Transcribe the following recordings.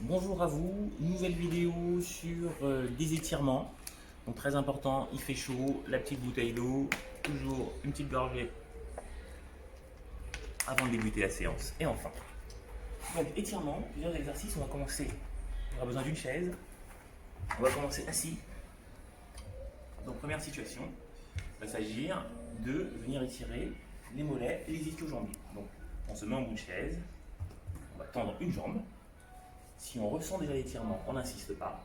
Bonjour à vous, nouvelle vidéo sur des étirements. Donc très important, il fait chaud, la petite bouteille d'eau, toujours une petite gorgée avant de débuter la séance. Et enfin, donc étirement, plusieurs exercices, on va commencer. On aura besoin d'une chaise, on va commencer assis. Donc première situation, il va s'agir de venir étirer les mollets et les ischio-jambiers. Donc on se met en bout de chaise, on va tendre une jambe. Si on ressent déjà l'étirement, on n'insiste pas.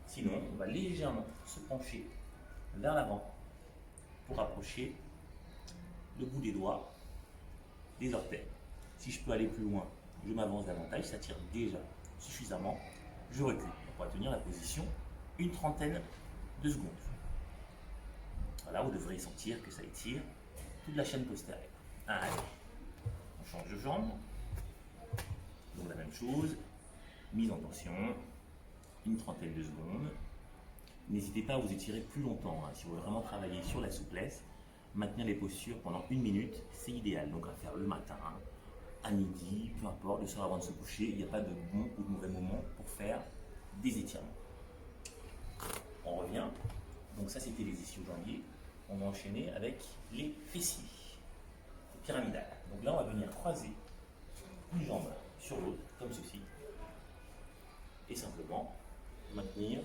Sinon, on va légèrement se pencher vers l'avant pour approcher le bout des doigts des orteils. Si je peux aller plus loin, je m'avance davantage, ça tire déjà suffisamment, je recule. On va tenir la position une trentaine de secondes. Voilà, vous devrez sentir que ça étire toute la chaîne postérieure. Allez, on change de jambe. Donc la même chose, mise en tension, une trentaine de secondes. N'hésitez pas à vous étirer plus longtemps, hein. Si vous voulez vraiment travailler sur la souplesse, maintenir les postures pendant une minute, c'est idéal. Donc à faire le matin, à midi, peu importe, le soir avant de se coucher, il n'y a pas de bon ou de mauvais moment pour faire des étirements. On revient, donc ça c'était les ischio-jambiers. On va enchaîner avec les fessiers, les pyramidales. Donc là on va venir croiser une jambe sur l'autre, comme ceci, et simplement maintenir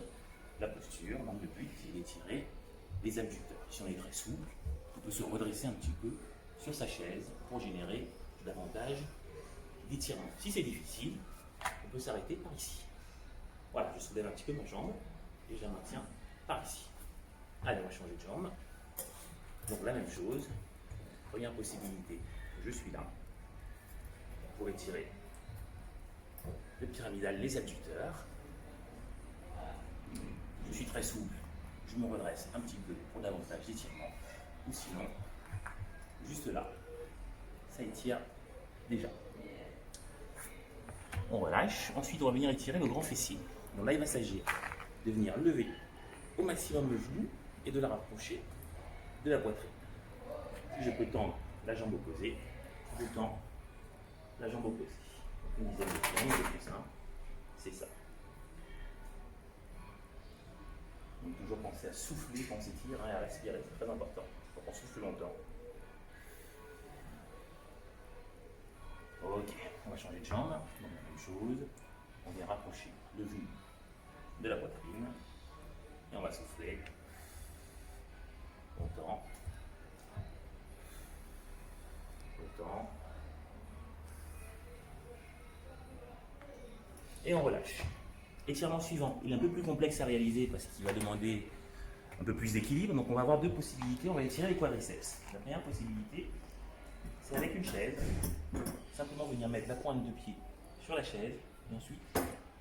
la posture. Donc le but c'est d'étirer les abducteurs. Si on est très souple, on peut se redresser un petit peu sur sa chaise pour générer davantage d'étirement. Si c'est difficile, on peut s'arrêter par ici. Voilà, je soulève un petit peu ma jambe et je la maintiens par ici. Allez, on va changer de jambe. Donc la même chose, première possibilité, je suis là pour étirer le pyramidal, les adducteurs. Je suis très souple, je me redresse un petit peu pour davantage d'étirement, ou sinon, juste là, ça étire déjà. On relâche, ensuite on va venir étirer le grand fessier. Donc là il va s'agir de venir lever au maximum le genou et de la rapprocher de la poitrine. Si je peux tendre la jambe opposée, je tends la jambe opposée. Une dizaine de secondes, c'est plus simple, c'est ça. Donc toujours penser à souffler quand on s'étire et à respirer, c'est très important. Il faut qu'on souffle longtemps. Ok, on va changer de jambe. Donc la même chose, on vient rapprocher le genou de la poitrine et on va souffler longtemps. Longtemps. Et on relâche. Étirement suivant, il est un peu plus complexe à réaliser parce qu'il va demander un peu plus d'équilibre. Donc on va avoir deux possibilités. On va étirer les quadriceps. La première possibilité, c'est avec une chaise. Simplement venir mettre la pointe de pied sur la chaise et ensuite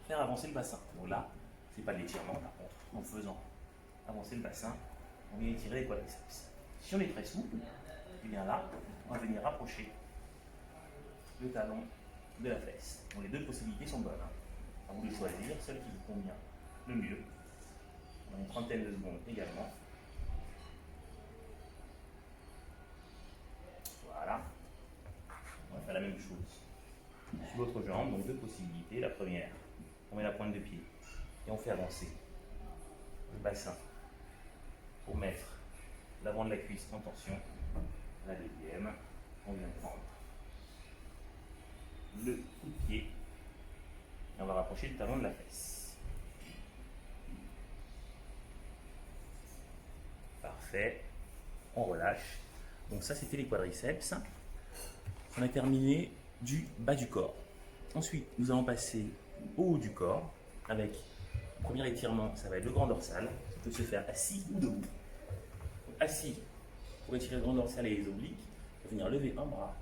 faire avancer le bassin. Donc là, c'est pas de l'étirement par contre. En faisant avancer le bassin, on vient étirer les quadriceps. Si on est très souple, et bien là, on va venir rapprocher le talon de la fesse. Donc les deux possibilités sont bonnes, hein. À vous de choisir celle qui vous convient le mieux. On a une trentaine de secondes également. Voilà. On va faire la même chose sur l'autre jambe. Donc deux possibilités. La première, on met la pointe de pied et on fait avancer le bassin pour mettre l'avant de la cuisse en tension. La deuxième, on vient prendre le coup de pied et on va rapprocher le talon de la fesse. Parfait. On relâche. Donc ça, c'était les quadriceps. On a terminé du bas du corps. Ensuite, nous allons passer au haut du corps avec le premier étirement, ça va être le grand dorsal. Ça peut se faire assis ou debout. Donc, assis pour étirer le grand dorsal et les obliques. Je vais venir lever un bras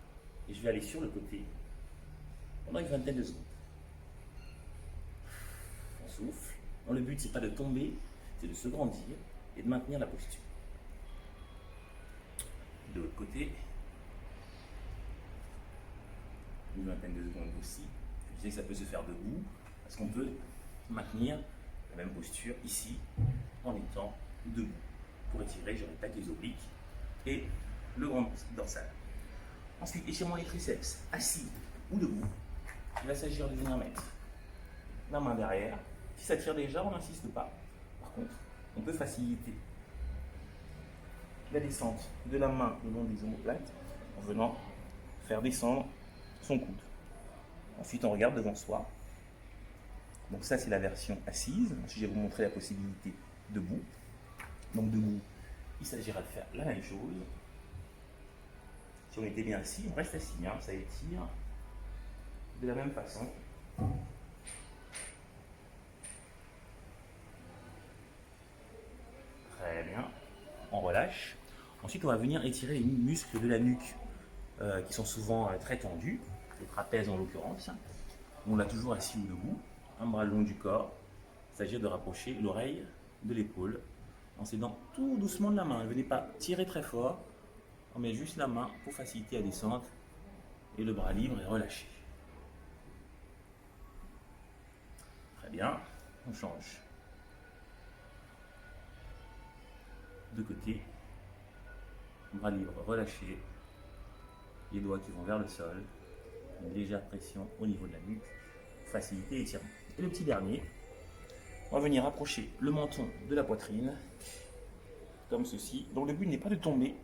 et je vais aller sur le côté pendant une vingtaine de secondes. On souffle. Donc, le but, c'est pas de tomber, c'est de se grandir et de maintenir la posture. De l'autre côté, une vingtaine de secondes aussi. Je disais que ça peut se faire debout, parce qu'on peut maintenir la même posture ici, en étant debout. Pour étirer, je répète, les obliques et le grand dorsal. Ensuite, étirement les triceps, assis ou debout. Il va s'agir de venir mettre la main derrière. Si ça tire déjà, on n'insiste pas. Par contre, on peut faciliter la descente de la main le long des omoplates en venant faire descendre son coude. Ensuite, on regarde devant soi. Donc ça, c'est la version assise. Ensuite, je vais vous montrer la possibilité debout. Donc debout, il s'agira de faire la même chose. Si on était bien assis, on reste assis, hein, ça étire de la même façon. Très bien. On relâche. Ensuite, on va venir étirer les muscles de la nuque qui sont souvent très tendus, les trapèzes en l'occurrence. On l'a toujours assis ou debout, un bras le long du corps. Il s'agit de rapprocher l'oreille de l'épaule en s'aidant tout doucement de la main. Ne venez pas tirer très fort. On met juste la main pour faciliter la descente et le bras libre et relâché. Très bien, on change de côté, bras libre relâché, les doigts qui vont vers le sol, une légère pression au niveau de la nuque, faciliter l'étirement. Et le petit dernier, on va venir approcher le menton de la poitrine, comme ceci. Donc le but n'est pas de tomber,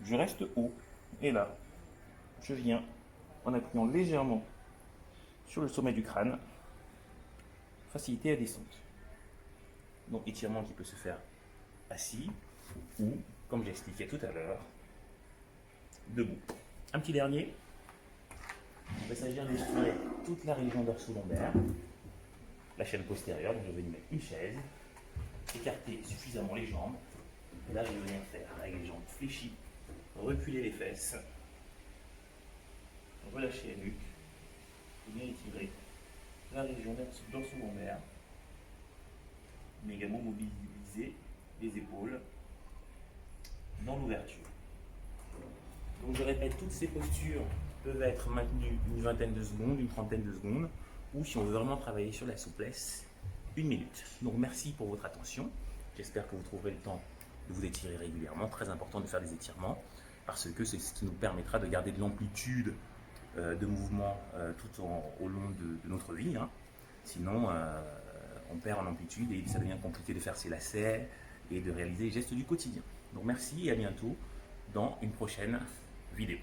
je reste haut, et là, je viens en appuyant légèrement sur le sommet du crâne, faciliter la descente. Donc étirement qui peut se faire assis ou, comme j'expliquais tout à l'heure, debout. Un petit dernier, il va s'agir d'estirer toute la région dorso-lombaire, la chaîne postérieure. Donc je vais venir mettre une chaise, écarter suffisamment les jambes, et là je vais venir faire avec les jambes fléchies, reculer les fesses, relâcher la nuque, et bien étirer la région dorso-lombaire, mais également mobiliser les épaules dans l'ouverture. Donc je répète, toutes ces postures peuvent être maintenues une vingtaine de secondes, une trentaine de secondes, ou si on veut vraiment travailler sur la souplesse, 1 minute. Donc merci pour votre attention. J'espère que vous trouverez le temps de vous étirer régulièrement. Très important de faire des étirements parce que c'est ce qui nous permettra de garder de l'amplitude de mouvement tout au long de notre vie. Hein. Sinon, on perd en amplitude et ça devient compliqué de faire ses lacets et de réaliser les gestes du quotidien. Donc merci et à bientôt dans une prochaine vidéo.